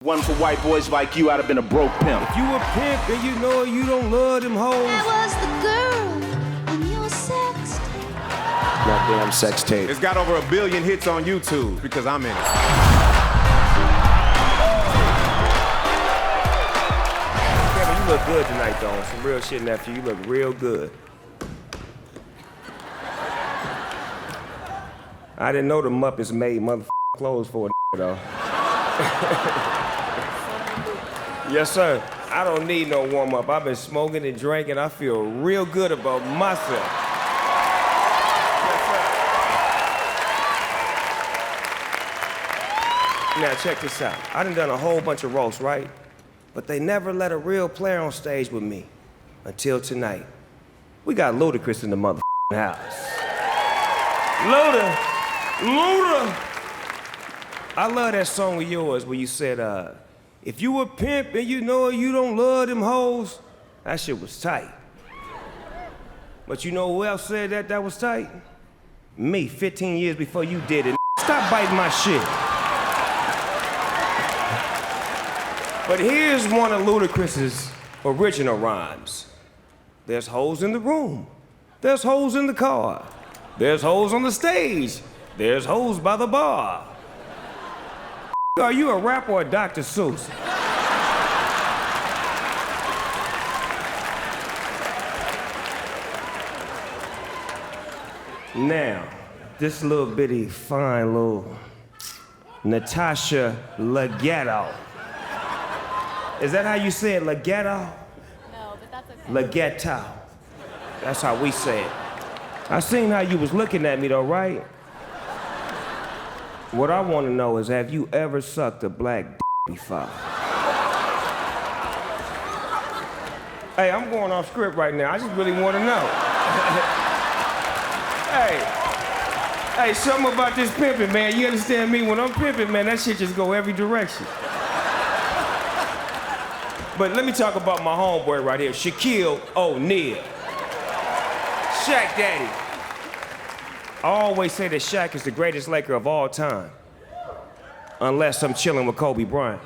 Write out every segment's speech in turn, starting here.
One for white boys like you, I'd have been a broke pimp. If you a pimp and you know you don't love them hoes. I was the girl in your sex tape. Goddamn sex tape. It's got over 1 billion hits on YouTube because I'm in it. Kevin, you look good tonight, though. Some real shit, nephew. You look real good. I didn't know the Muppets made motherfucking clothes for a though. Yes, sir. I don't need no warm-up. I've been smoking and drinking. I feel real good about myself. Yes, sir. Now, check this out. I done a whole bunch of roasts, right? But they never let a real player on stage with me until tonight. We got Ludacris in the motherfucking house. Luda! I love that song of yours where you said, if you a pimp and you know you don't love them hoes, that shit was tight. But you know who else said that was tight? Me, 15 years before you did it. Stop biting my shit. But here's one of Ludacris's original rhymes. There's hoes in the room. There's hoes in the car. There's hoes on the stage. There's hoes by the bar. Are you a rapper or a Dr. Seuss? Now, this little bitty, fine little Natasha Leggero. Is that how you say it, Leggero? No, but that's okay. Leggero. That's how we say it. I seen how you was looking at me though, right? What I want to know is, have you ever sucked a black d before? Hey, I'm going off script right now. I just really want to know. Hey, something about this pimping, man. You understand me? When I'm pimping, man, that shit just go every direction. But let me talk about my homeboy right here, Shaquille O'Neal. Shaq Daddy. I always say that Shaq is the greatest Laker of all time. Unless I'm chilling with Kobe Bryant.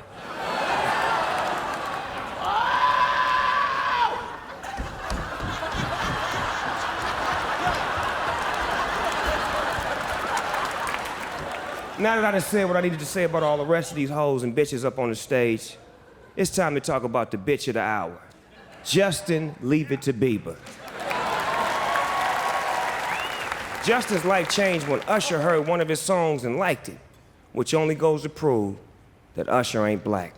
Now that I done said what I needed to say about all the rest of these hoes and bitches up on the stage, it's time to talk about the bitch of the hour. Justin Leave It to Bieber. Justin's life changed when Usher heard one of his songs and liked it, which only goes to prove that Usher ain't black.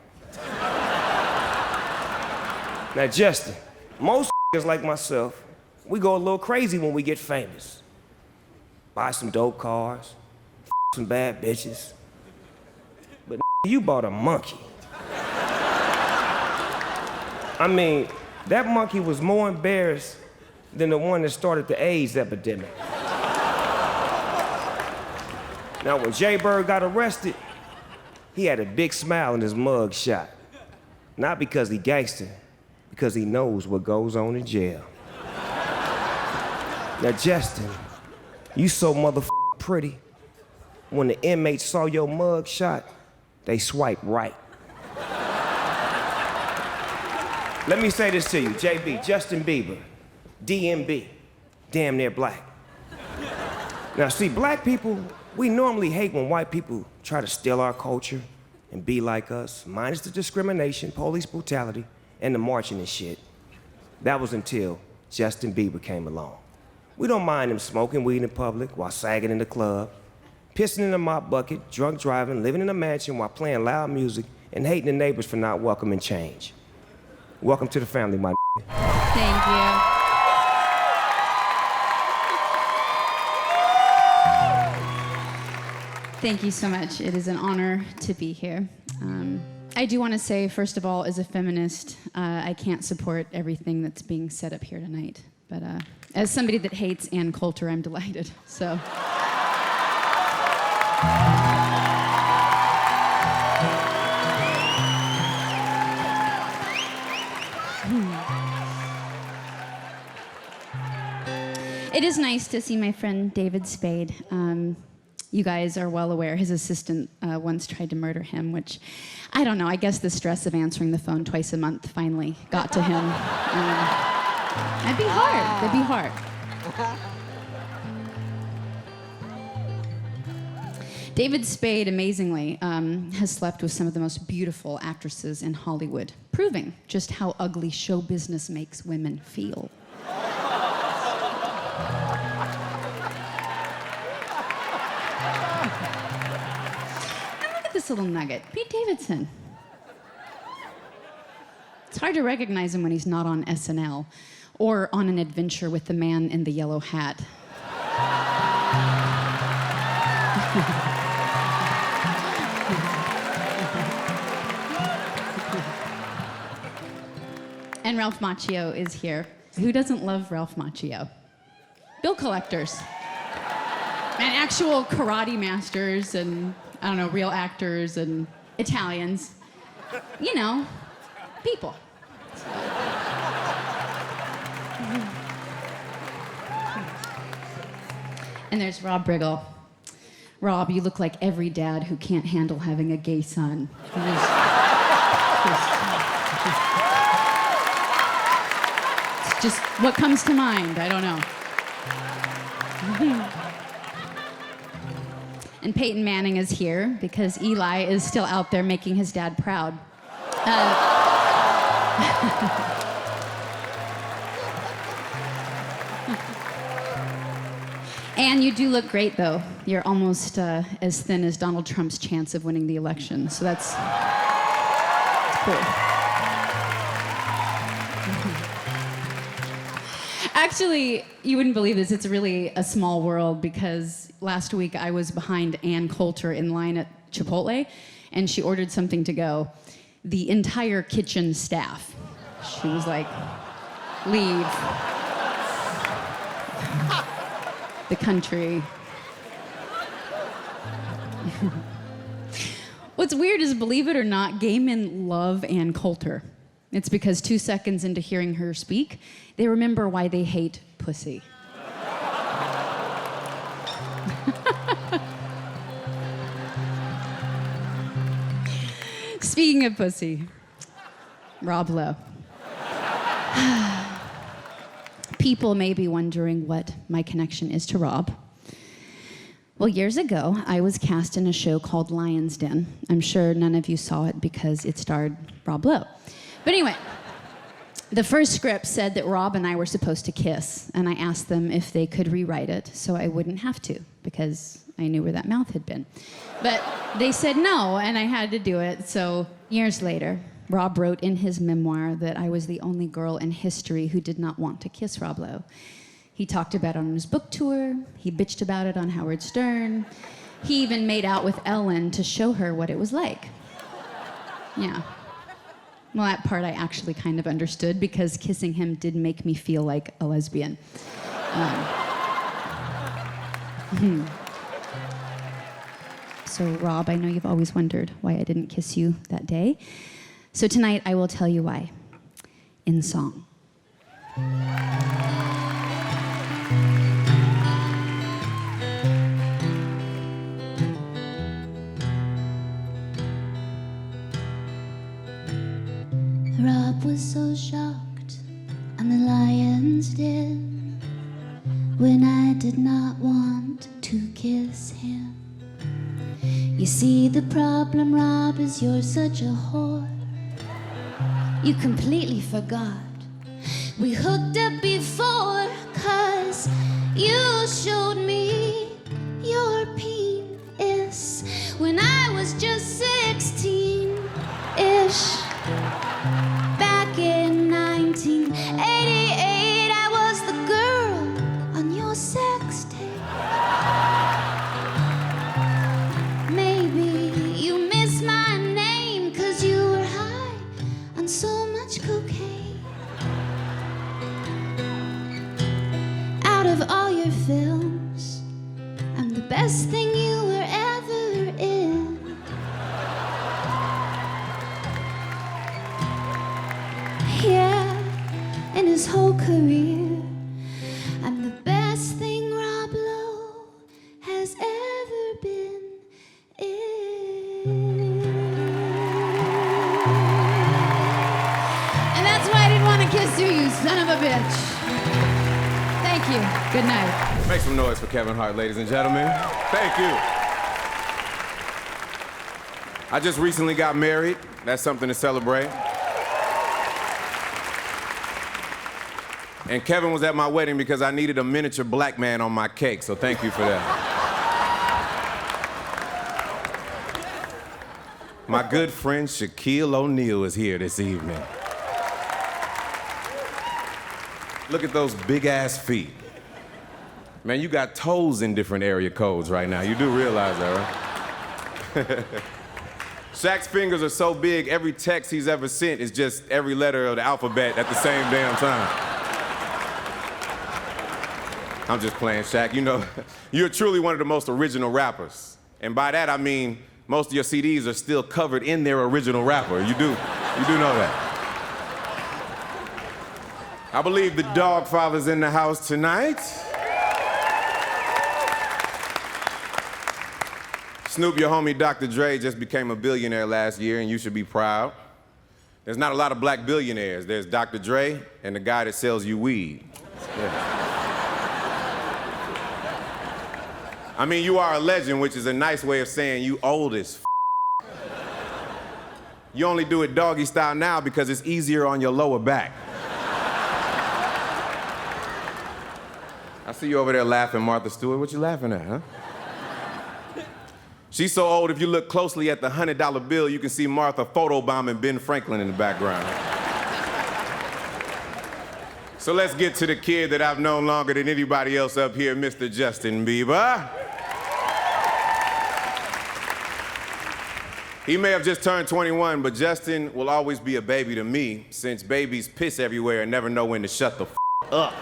Now, Justin, most like myself, we go a little crazy when we get famous. Buy some dope cars, some bad bitches. But you bought a monkey. I mean, that monkey was more embarrassed than the one that started the AIDS epidemic. Now, when Jay Bird got arrested, he had a big smile in his mug shot. Not because he gangster, because he knows what goes on in jail. Now, Justin, you so motherfucking pretty. When the inmates saw your mug shot, they swiped right. Let me say this to you, JB, Justin Bieber, DMB, damn near black. Now, see, black people, we normally hate when white people try to steal our culture and be like us, minus the discrimination, police brutality, and the marching and shit. That was until Justin Bieber came along. We don't mind him smoking weed in public while sagging in the club, pissing in a mop bucket, drunk driving, living in a mansion while playing loud music, and hating the neighbors for not welcoming change. Welcome to the family, my Thank you. Thank you so much. It is an honor to be here. I do want to say, first of all, as a feminist, I can't support everything that's being said up here tonight. But as somebody that hates Ann Coulter, I'm delighted. So. It is nice to see my friend David Spade. you guys are well aware, his assistant once tried to murder him, which, I don't know, I guess the stress of answering the phone twice a month finally got to him. That'd be hard. That'd be hard. David Spade, amazingly, has slept with some of the most beautiful actresses in Hollywood, proving just how ugly show business makes women feel. This little nugget, Pete Davidson. It's hard to recognize him when he's not on SNL or on an adventure with the man in the yellow hat. And Ralph Macchio is here. Who doesn't love Ralph Macchio? Bill collectors. And actual karate masters and, I don't know, real actors and Italians. You know, people. And there's Rob Riggle. Rob, you look like every dad who can't handle having a gay son. It's just what comes to mind, I don't know. And Peyton Manning is here because Eli is still out there making his dad proud. And you do look great, though. You're almost as thin as Donald Trump's chance of winning the election, so that's cool. Actually, you wouldn't believe this. It's really a small world because last week I was behind Ann Coulter in line at Chipotle, and she ordered something to go. The entire kitchen staff. She was like, leave the country. What's weird is, believe it or not, gay men love Ann Coulter. It's because 2 seconds into hearing her speak, they remember why they hate pussy. Speaking of pussy, Rob Lowe. People may be wondering what my connection is to Rob. Well, years ago, I was cast in a show called Lion's Den. I'm sure none of you saw it because it starred Rob Lowe. But anyway, the first script said that Rob and I were supposed to kiss, and I asked them if they could rewrite it so I wouldn't have to, because I knew where that mouth had been. But they said no, and I had to do it. So years later, Rob wrote in his memoir that I was the only girl in history who did not want to kiss Rob Lowe. He talked about it on his book tour. He bitched about it on Howard Stern. He even made out with Ellen to show her what it was like. Yeah. Well, that part I actually kind of understood because kissing him did make me feel like a lesbian. So, Rob, I know you've always wondered why I didn't kiss you that day. So tonight I will tell you why, in song. Rob was so shocked on the Lion's Den when I did not want to kiss him. You see, the problem, Rob, is you're such a whore. You completely forgot we hooked up before, 'cause you showed me your penis when I was just 16-ish. Back in 1988, I was the girl on your sex tape. Maybe you miss my name 'cause you were high on so much cocaine. Out of all your films, I'm the best thing you were ever in. Yeah, in his whole career, I'm the best thing Rob Lowe has ever been. sue you, son of a bitch. Thank you. Good night. Make some noise for Kevin Hart, ladies and gentlemen. Thank you. I just recently got married. That's something to celebrate. And Kevin was at my wedding because I needed a miniature black man on my cake, so thank you for that. My good friend Shaquille O'Neal is here this evening. Look at those big-ass feet. Man, you got toes in different area codes right now. You do realize that, right? Shaq's fingers are so big, every text he's ever sent is just every letter of the alphabet at the same damn time. I'm just playing, Shaq. You know, you're truly one of the most original rappers. And by that, I mean, most of your CDs are still covered in their original rapper. You do know that. I believe the Dogg Father's in the house tonight. Snoop, your homie Dr. Dre, just became a billionaire last year, and you should be proud. There's not a lot of black billionaires. There's Dr. Dre and the guy that sells you weed. Yeah. I mean, you are a legend, which is a nice way of saying you old as f***. You only do it doggy style now because it's easier on your lower back. I see you over there laughing, Martha Stewart. What you laughing at, huh? She's so old, if you look closely at the $100 bill, you can see Martha photobombing Ben Franklin in the background. So let's get to the kid that I've known longer than anybody else up here, Mr. Justin Bieber. He may have just turned 21, but Justin will always be a baby to me, since babies piss everywhere and never know when to shut the f*** up.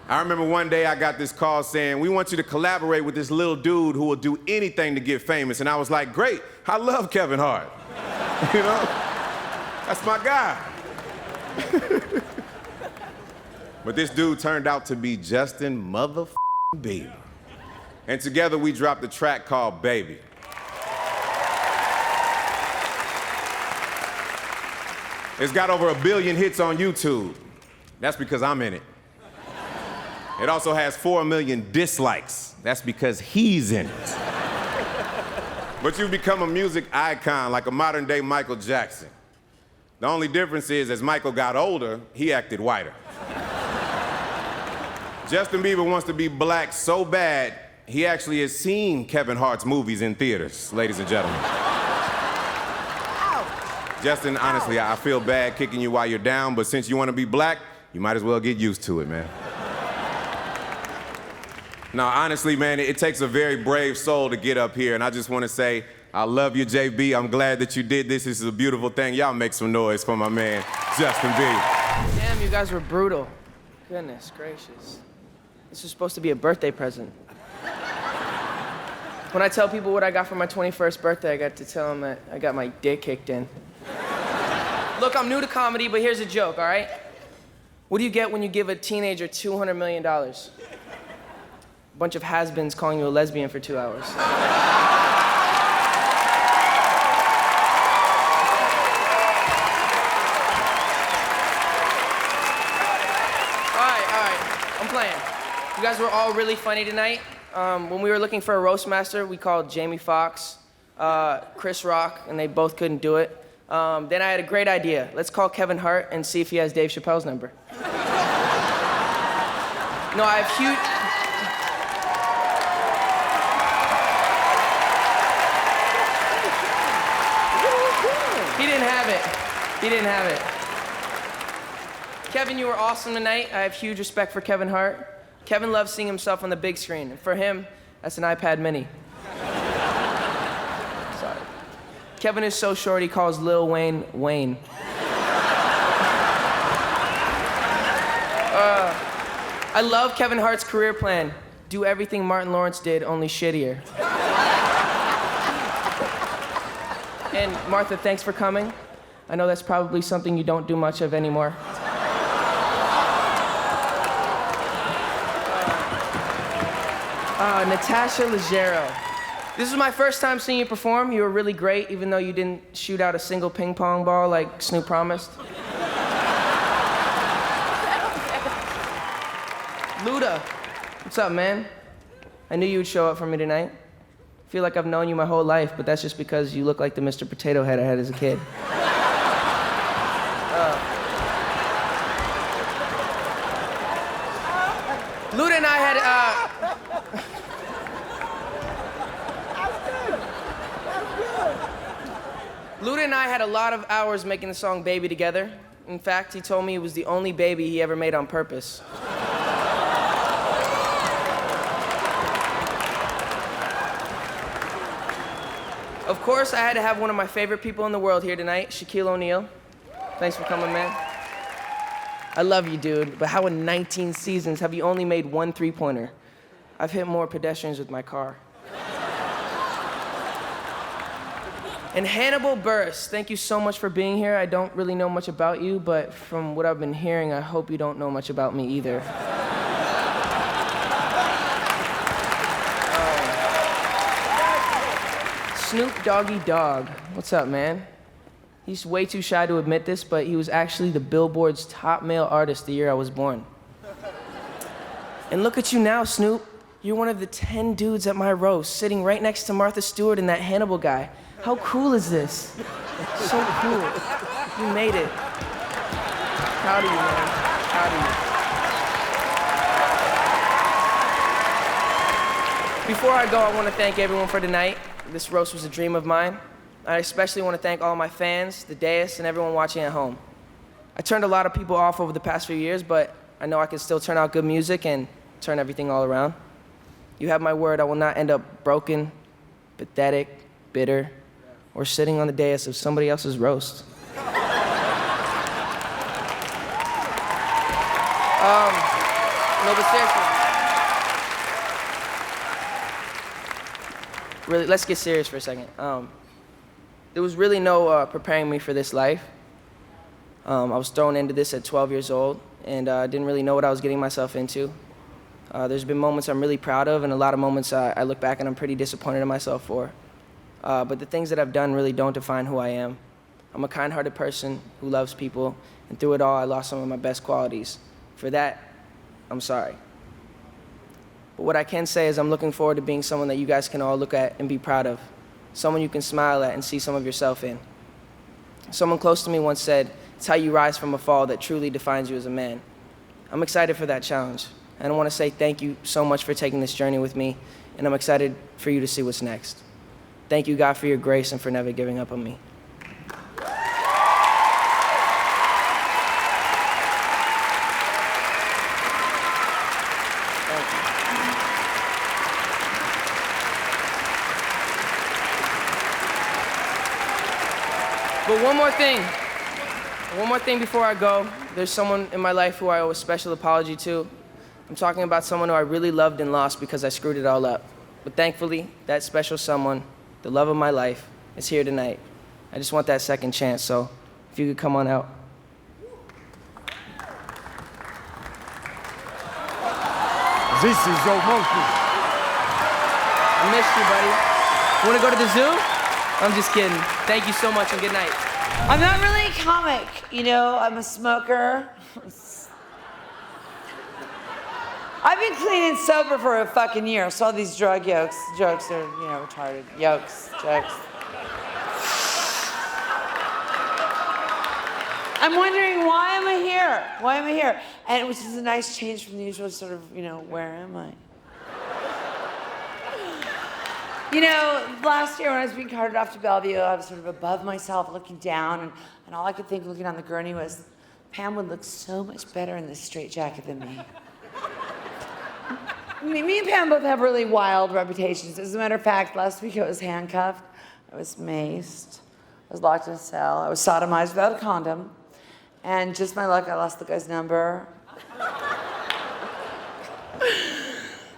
I remember one day I got this call saying, we want you to collaborate with this little dude who will do anything to get famous. And I was like, great, I love Kevin Hart. You know? That's my guy. But this dude turned out to be Justin motherfucking Bieber. And together we dropped a track called Baby. It's got over 1 billion hits on YouTube. That's because I'm in it. It also has 4 million dislikes. That's because he's in it. But you've become a music icon, like a modern-day Michael Jackson. The only difference is, as Michael got older, he acted whiter. Justin Bieber wants to be black so bad, he actually has seen Kevin Hart's movies in theaters, ladies and gentlemen. Justin, honestly, I feel bad kicking you while you're down, but since you want to be black, you might as well get used to it, man. No, honestly, man, it takes a very brave soul to get up here, and I just want to say, I love you, JB. I'm glad that you did this. This is a beautiful thing. Y'all make some noise for my man, Justin Bieber. Damn, you guys were brutal. Goodness gracious. This was supposed to be a birthday present. When I tell people what I got for my 21st birthday, I got to tell them that I got my dick kicked in. Look, I'm new to comedy, but here's a joke, all right? What do you get when you give a teenager $200 million? A bunch of has-beens calling you a lesbian for 2 hours. All right, I'm playing. You guys were all really funny tonight. When we were looking for a roast master, we called Jamie Foxx, Chris Rock, and they both couldn't do it. Then I had a great idea. Let's call Kevin Hart and see if he has Dave Chappelle's number. No, I have huge... He didn't have it. Kevin, you were awesome tonight. I have huge respect for Kevin Hart. Kevin loves seeing himself on the big screen. And for him, that's an iPad mini. Sorry. Kevin is so short, he calls Lil Wayne, Wayne. I love Kevin Hart's career plan. Do everything Martin Lawrence did, only shittier. And Martha, thanks for coming. I know that's probably something you don't do much of anymore. Natasha Leggero. This is my first time seeing you perform. You were really great, even though you didn't shoot out a single ping pong ball like Snoop promised. Luda, what's up, man? I knew you would show up for me tonight. I feel like I've known you my whole life, but that's just because you look like the Mr. Potato Head I had as a kid. Luda and I had, Luda and I had a lot of hours making the song Baby together. In fact, he told me it was the only baby he ever made on purpose. Of course, I had to have one of my favorite people in the world here tonight, Shaquille O'Neal. Thanks for coming, man. I love you, dude, but how in 19 seasons have you only made one three-pointer? I've hit more pedestrians with my car. And Hannibal Buress, thank you so much for being here. I don't really know much about you, but from what I've been hearing, I hope you don't know much about me either. Snoop Doggy Dogg, what's up, man? He's way too shy to admit this, but he was actually the Billboard's top male artist the year I was born. And look at you now, Snoop. You're one of the 10 dudes at my roast, sitting right next to Martha Stewart and that Hannibal guy. How cool is this? So cool. You made it. Proud of you, man. Proud of you. Before I go, I want to thank everyone for tonight. This roast was a dream of mine. I especially want to thank all my fans, the dais, and everyone watching at home. I turned a lot of people off over the past few years, but I know I can still turn out good music and turn everything all around. You have my word, I will not end up broken, pathetic, bitter, or sitting on the dais of somebody else's roast. No, but seriously. Really, let's get serious for a second. There was really no preparing me for this life. I was thrown into this at 12 years old, and I didn't really know what I was getting myself into. There's been moments I'm really proud of, and a lot of moments I look back and I'm pretty disappointed in myself for. But the things that I've done really don't define who I am. I'm a kind-hearted person who loves people, and through it all, I lost some of my best qualities. For that, I'm sorry. But what I can say is I'm looking forward to being someone that you guys can all look at and be proud of. Someone you can smile at and see some of yourself in. Someone close to me once said, it's how you rise from a fall that truly defines you as a man. I'm excited for that challenge. And I want to say thank you so much for taking this journey with me, and I'm excited for you to see what's next. Thank you, God, for your grace and for never giving up on me. But one more thing before I go. There's someone in my life who I owe a special apology to. I'm talking about someone who I really loved and lost because I screwed it all up. But thankfully, that special someone, the love of my life, is here tonight. I just want that second chance, so if you could come on out. This is your monkey. I missed you, buddy. Want to go to the zoo? I'm just kidding. Thank you so much and good night. I'm not really a comic, you know, I'm a smoker. I've been clean and sober for a fucking year, so all these drug jokes are, you know, retarded. Jokes. I'm wondering, why am I here? Why am I here? And which is a nice change from the usual sort of, you know, where am I? You know, last year when I was being carted off to Bellevue, I was sort of above myself, looking down, and all I could think looking on the gurney was, Pam would look so much better in this straitjacket than me. Me and Pam both have really wild reputations. As a matter of fact, last week I was handcuffed, I was maced, I was locked in a cell, I was sodomized without a condom, and just my luck, I lost the guy's number.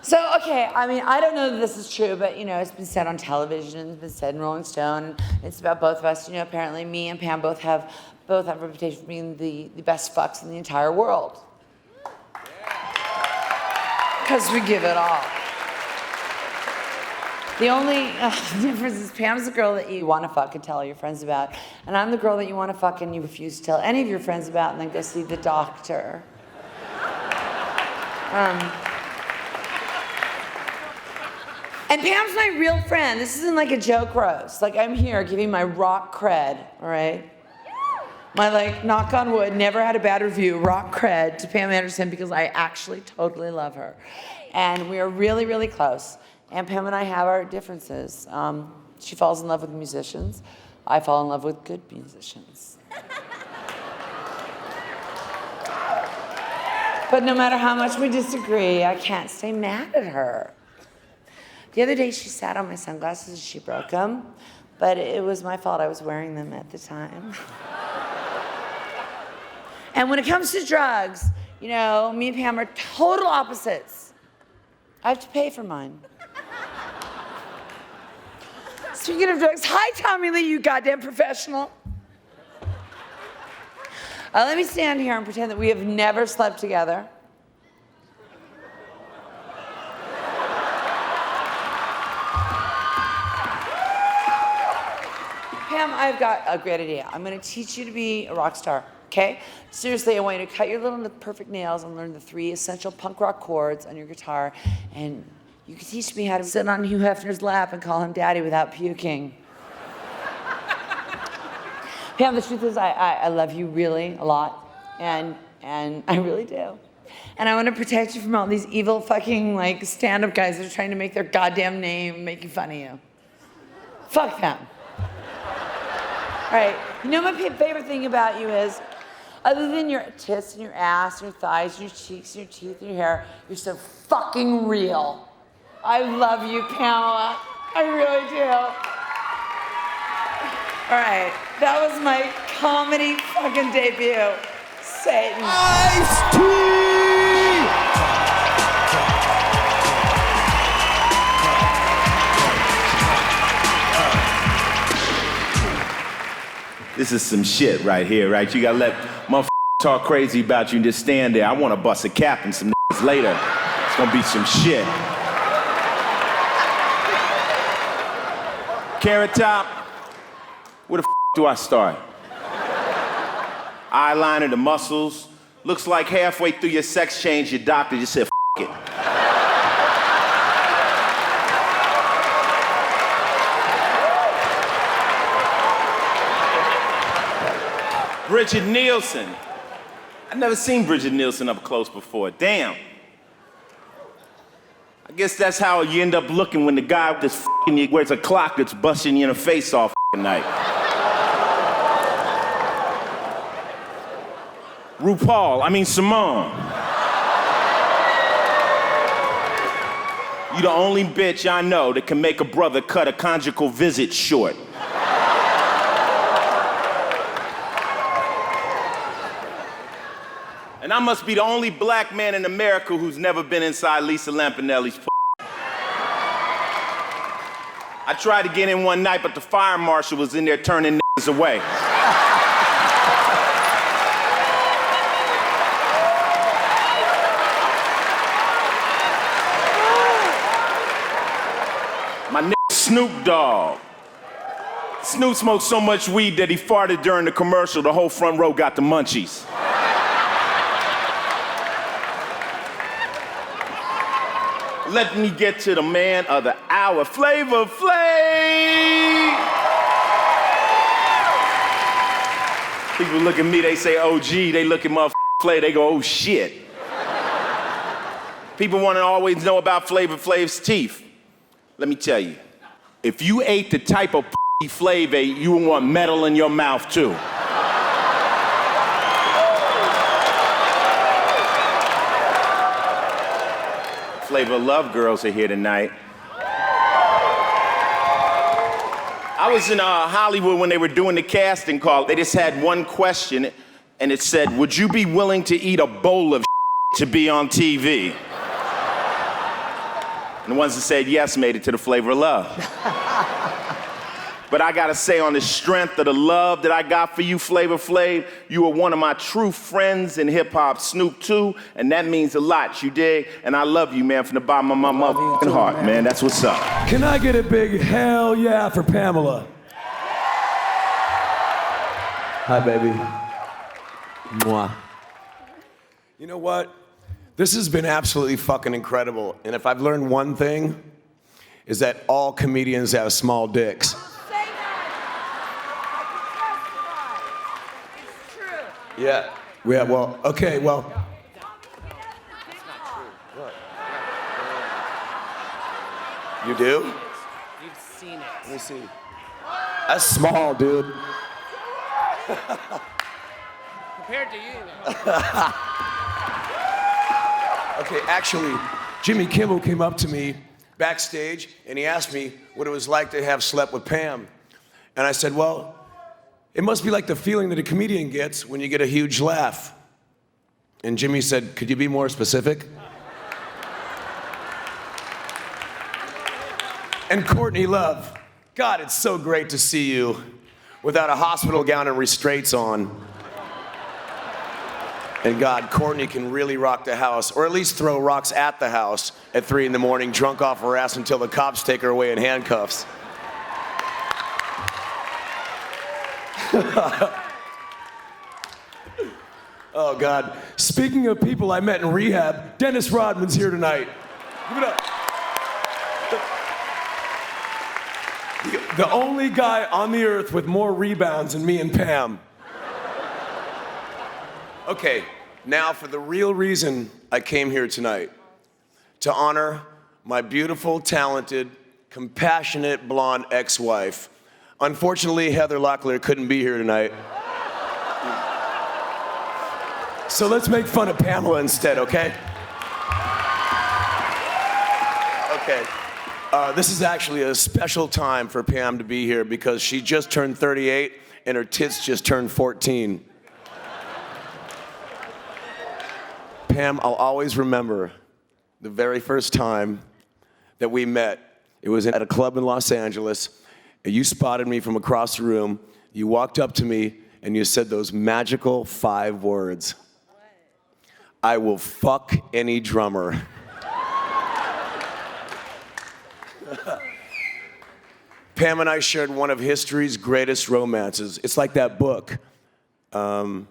So, okay, I mean, I don't know that this is true, but, you know, it's been said on television, it's been said in Rolling Stone, and it's about both of us. You know, apparently me and Pam both have a reputation for being the best fucks in the entire world. Because we give it all. The only difference is Pam's the girl that you want to fuck and tell all your friends about, and I'm the girl that you want to fuck and you refuse to tell any of your friends about and then go see the doctor. And Pam's my real friend. This isn't like a joke roast. Like, I'm here giving my rock cred, all right? My, like, knock on wood, never had a bad review, rock cred to Pam Anderson because I actually totally love her. And we are really, really close. And Pam and I have our differences. She falls in love with musicians. I fall in love with good musicians. But no matter how much we disagree, I can't stay mad at her. The other day, she sat on my sunglasses and she broke them, but it was my fault. I was wearing them at the time. And when it comes to drugs, you know, me and Pam are total opposites. I have to pay for mine. Speaking of drugs, hi, Tommy Lee, you goddamn professional. Let me stand here and pretend that we have never slept together. Pam, I've got a great idea. I'm gonna teach you to be a rock star, okay? Seriously, I want you to cut your little perfect nails and learn the 3 essential punk rock chords on your guitar, and you can teach me how to sit on Hugh Hefner's lap and call him daddy without puking. Pam, the truth is I love you really a lot, and I really do. And I want to protect you from all these evil fucking like stand-up guys that are trying to make their goddamn name making fun of you. Fuck them. All right, you know my favorite thing about you is, other than your tits and your ass and your thighs and your cheeks and your teeth and your hair, you're so fucking real. I love you, Pamela. I really do. All right, that was my comedy fucking debut. Satan. Ice-T! This is some shit right here, right? You gotta let motherfuckers talk crazy about you and just stand there. I wanna bust a cap and some niggas later. It's gonna be some shit. Carrot Top, where the do I start? Eyeliner, the muscles. Looks like halfway through your sex change, your doctor just said, it. Bridget Nielsen. I've never seen Bridget Nielsen up close before. Damn. I guess that's how you end up looking when the guy with this you wears a clock that's busting you in the face all night. Simone. You the only bitch I know that can make a brother cut a conjugal visit short. And I must be the only black man in America who's never been inside Lisa Lampanelli's I tried to get in one night, but the fire marshal was in there turning niggas away. My nigga Snoop Dogg. Snoop smoked so much weed that he farted during the commercial, the whole front row got the munchies. Let me get to the man of the hour, Flavor Flav. People look at me, they say OG, they look at motherfucking Flav, they go, oh shit. People want to always know about Flavor Flav's teeth. Let me tell you, if you ate the type of Flav ate, you would want metal in your mouth too. Flavor Love girls are here tonight. I was in Hollywood when they were doing the casting call. They just had one question, and it said, would you be willing to eat a bowl of to be on TV? And the ones that said yes made it to the Flavor of Love. But I gotta say, on the strength of the love that I got for you, Flavor Flav, you are one of my true friends in hip-hop, Snoop too, and that means a lot, you dig? And I love you, man, from the bottom of my motherfucking heart, man. That's what's up. Can I get a big hell yeah for Pamela? Hi, baby. Mwah. You know what? This has been absolutely fucking incredible. And if I've learned one thing, is that all comedians have small dicks. Yeah. Yeah, well, okay, well. You do? You've seen it. Let me see. That's small, dude. Compared to you. Okay, actually, Jimmy Kimmel came up to me backstage and he asked me what it was like to have slept with Pam. And I said, well, it must be like the feeling that a comedian gets when you get a huge laugh. And Jimmy said, could you be more specific? And Courtney, love, God, it's so great to see you without a hospital gown and restraints on. And God, Courtney can really rock the house, or at least throw rocks at the house at 3 a.m, drunk off her ass until the cops take her away in handcuffs. Oh God. Speaking of people I met in rehab, Dennis Rodman's here tonight. Give it up. The only guy on the earth with more rebounds than me and Pam. Okay, now for the real reason I came here tonight. To honor my beautiful, talented, compassionate, blonde ex-wife. Unfortunately, Heather Locklear couldn't be here tonight. So let's make fun of Pamela instead, okay? Okay. This is actually a special time for Pam to be here because she just turned 38 and her tits just turned 14. Pam, I'll always remember the very first time that we met. It was at a club in Los Angeles. And you spotted me from across the room. You walked up to me and you said those magical 5 words. I will fuck any drummer. Pam and I shared one of history's greatest romances. It's like that book. Who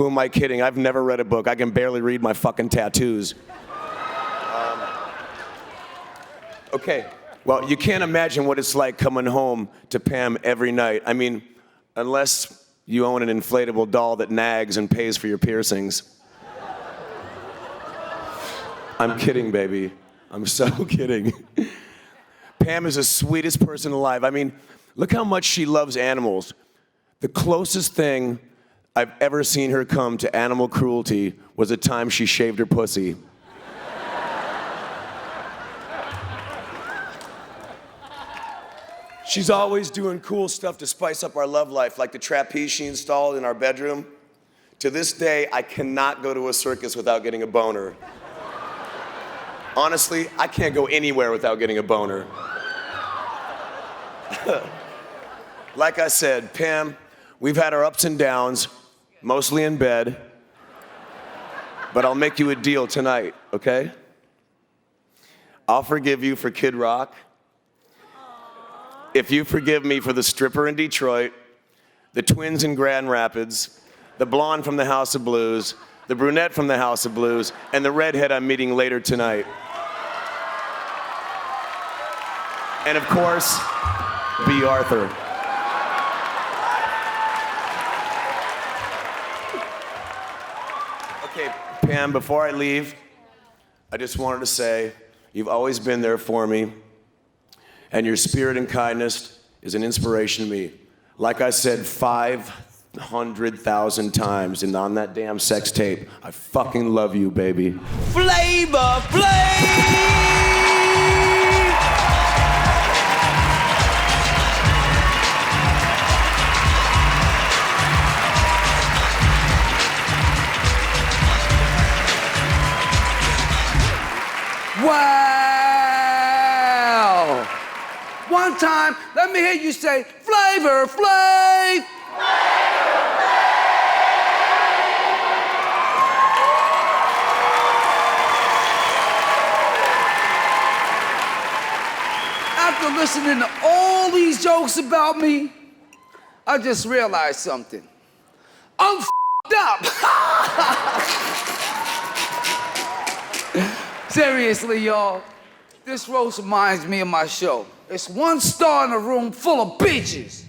am I kidding? I've never read a book. I can barely read my fucking tattoos. Okay, well, you can't imagine what it's like coming home to Pam every night. I mean, unless you own an inflatable doll that nags and pays for your piercings. I'm kidding, baby. I'm so kidding. Pam is the sweetest person alive. I mean, look how much she loves animals. The closest thing I've ever seen her come to animal cruelty was the time she shaved her pussy. She's always doing cool stuff to spice up our love life, like the trapeze she installed in our bedroom. To this day, I cannot go to a circus without getting a boner. Honestly, I can't go anywhere without getting a boner. Like I said, Pam, we've had our ups and downs, mostly in bed, but I'll make you a deal tonight, okay? I'll forgive you for Kid Rock. If you forgive me for the stripper in Detroit, the twins in Grand Rapids, the blonde from the House of Blues, the brunette from the House of Blues, and the redhead I'm meeting later tonight. And of course, B. Arthur. Okay, Pam, before I leave, I just wanted to say, you've always been there for me, and your spirit and kindness is an inspiration to me. Like I said 500,000 times on that damn sex tape, I fucking love you, baby. Flavor Flav! Wow! One time, let me hear you say, Flavor Flav! After listening to all these jokes about me, I just realized something. I'm up. Seriously, y'all, this roast reminds me of my show. It's one star in a room full of bitches.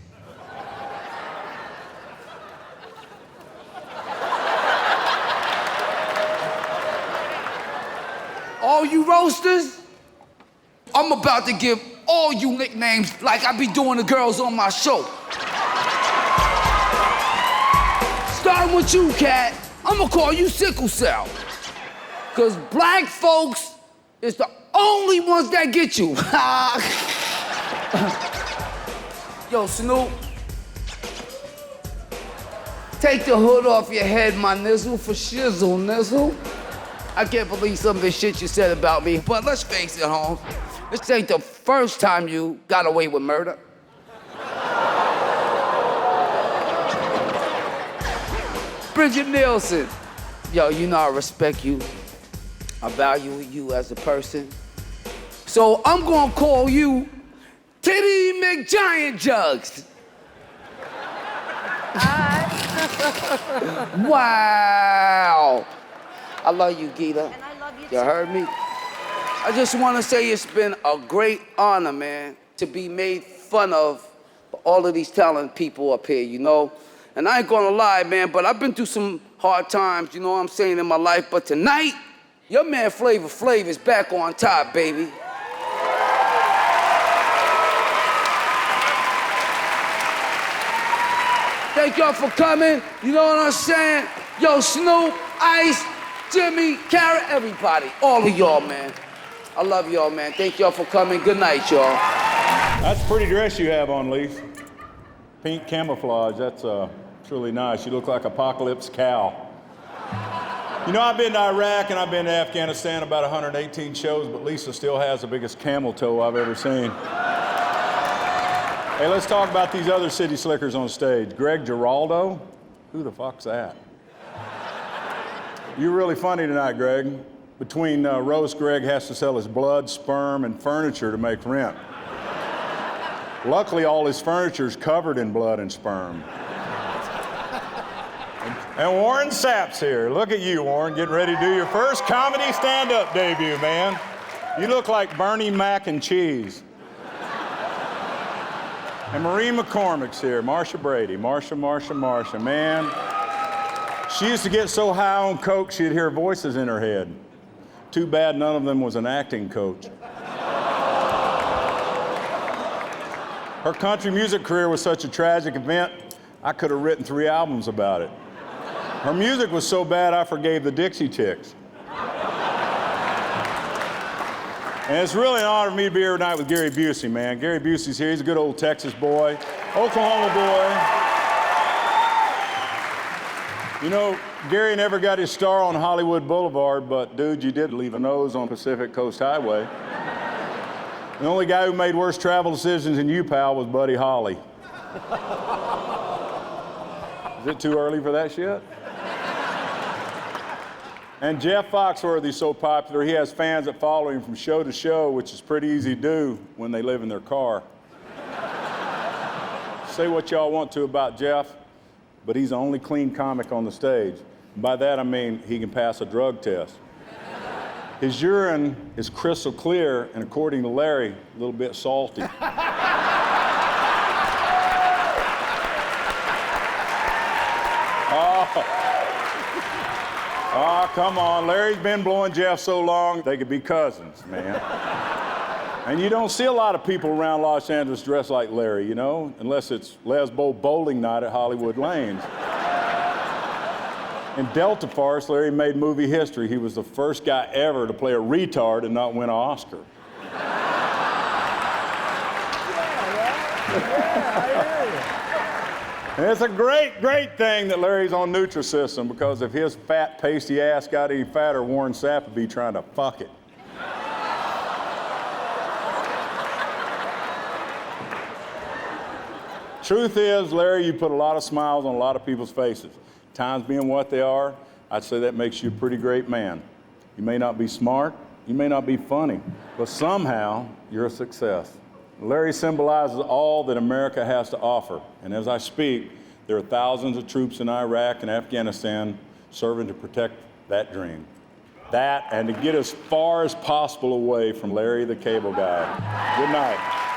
All you roasters, I'm about to give all you nicknames like I be doing the girls on my show. Starting with you, Cat, I'm gonna call you Sickle Cell. Cause black folks is the only ones that get you. Yo, Snoop, take the hood off your head, my nizzle, for shizzle, nizzle. I can't believe some of the shit you said about me, but let's face it, Holmes. This ain't the first time you got away with murder. Bridget Nielsen. Yo, you know I respect you. I value you as a person. So I'm gonna call you Titty McGiant Jugs. Wow. I love you, Gita. And I love you You heard me? I just want to say it's been a great honor, man, to be made fun of by all of these talented people up here, you know? And I ain't gonna lie, man, but I've been through some hard times, you know what I'm saying, in my life. But tonight, your man Flavor Flav is back on top, baby. Thank y'all for coming. You know what I'm saying? Yo, Snoop, Ice, Jimmy, Carrot, everybody. All of y'all, man. I love y'all, man. Thank y'all for coming. Good night, y'all. That's a pretty dress you have on, Leaf. Pink camouflage, that's really nice. You look like Apocalypse Cow. You know, I've been to Iraq and I've been to Afghanistan, about 118 shows, but Lisa still has the biggest camel toe I've ever seen. Hey, let's talk about these other city slickers on stage. Greg Giraldo? Who the fuck's that? You're really funny tonight, Greg. Between roast, Greg has to sell his blood, sperm, and furniture to make rent. Luckily, all his furniture's covered in blood and sperm. And Warren Sapp's here. Look at you, Warren, getting ready to do your first comedy stand-up debut, man. You look like Bernie Mac and cheese. And Marie McCormick's here, Marsha Brady. Marsha, man. She used to get so high on coke, she'd hear voices in her head. Too bad none of them was an acting coach. Her country music career was such a tragic event, I could have written 3 albums about it. Her music was so bad, I forgave the Dixie Chicks. And it's really an honor for me to be here tonight with Gary Busey, man. Gary Busey's here. He's a good old Texas boy, Oklahoma boy. You know, Gary never got his star on Hollywood Boulevard, but dude, you did leave a nose on Pacific Coast Highway. The only guy who made worse travel decisions than you, pal, was Buddy Holly. Is it too early for that shit? And Jeff Foxworthy's so popular, he has fans that follow him from show to show, which is pretty easy to do when they live in their car. Say what y'all want to about Jeff, but he's the only clean comic on the stage. And by that I mean he can pass a drug test. His urine is crystal clear, and according to Larry, a little bit salty. Oh, come on. Larry's been blowing Jeff so long, they could be cousins, man. And you don't see a lot of people around Los Angeles dressed like Larry, you know, unless it's Lesbo bowling night at Hollywood Lanes. In Delta Farce, Larry made movie history. He was the first guy ever to play a retard and not win an Oscar. And it's a great, great thing that Larry's on Nutrisystem, because if his fat, pasty ass got any fatter, Warren Sapp would be trying to fuck it. Truth is, Larry, you put a lot of smiles on a lot of people's faces. Times being what they are, I'd say that makes you a pretty great man. You may not be smart, you may not be funny, but somehow you're a success. Larry symbolizes all that America has to offer. And as I speak, There are thousands of troops in Iraq and Afghanistan serving to protect that dream. That and to get as far as possible away from Larry the Cable Guy. Good night.